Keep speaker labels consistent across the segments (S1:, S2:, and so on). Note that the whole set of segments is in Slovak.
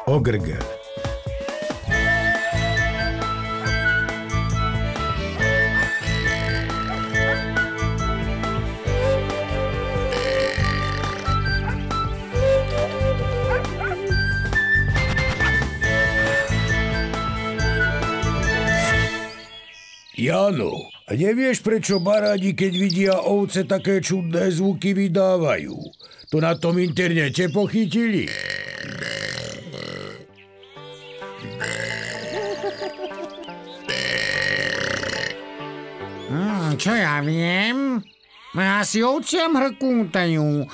S1: Ogrgel.
S2: Jano, a nevieš, prečo barádi, keď vidia ovce, také čudné zvuky vydávajú? To na tom internete pochytili.
S3: Čo ja viem? Asi ovciam hrkútajú.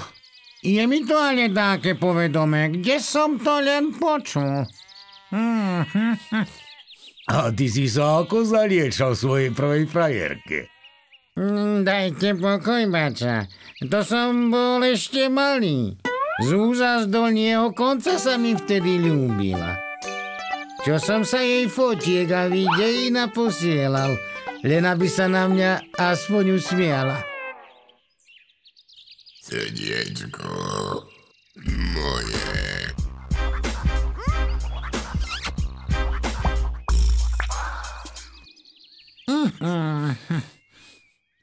S3: Je mi to ale také povedomé, kde som to len počul.
S2: A ty si sa ako zaliečal svojej prvej frajerke?
S3: Dajte pokoj, bača. To som bol ešte malý. Z úza z dolného konca sa mi vtedy ľúbila. Čo som sa jej fotiek a videí naposielal, len aby sa na mňa aspoň usmiala.
S4: Srdiečko moje.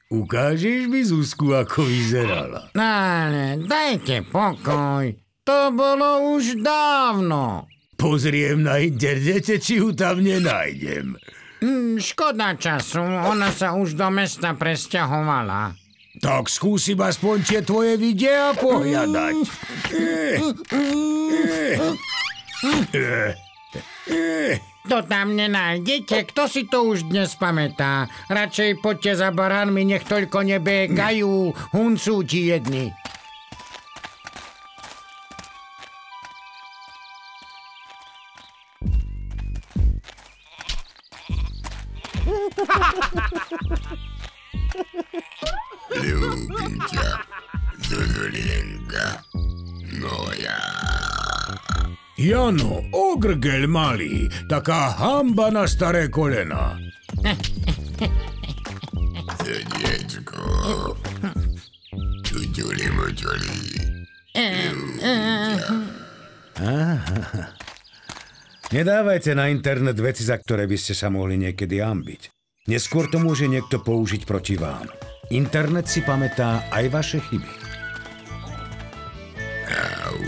S2: Ukážeš mi Zuzku, ako vyzerala?
S3: Ale dajte pokoj. To bolo už dávno.
S2: Pozriem na internete, či ju tam nenájdem.
S3: Škoda času, ona sa už do mesta presťahovala.
S2: Tak skúsim aspoň tie tvoje videá pohľadať.
S3: To tam nenájdete, kto si to už dnes pamätá? Radšej poďte za baránmi, nech toľko nebékajú, huncúti jedni.
S4: Ľúbim ťa, Zuzulienka moja.
S2: Jano, ogrgel malý, taká hamba na staré kolena.
S4: Srdiečko, čuťuli močuli.
S1: Nedávajte na internet veci, za ktoré by ste sa mohli niekedy hanbiť. Neskôr to môže niekto použiť proti vám. Internet si pamätá aj vaše chyby.
S4: Au.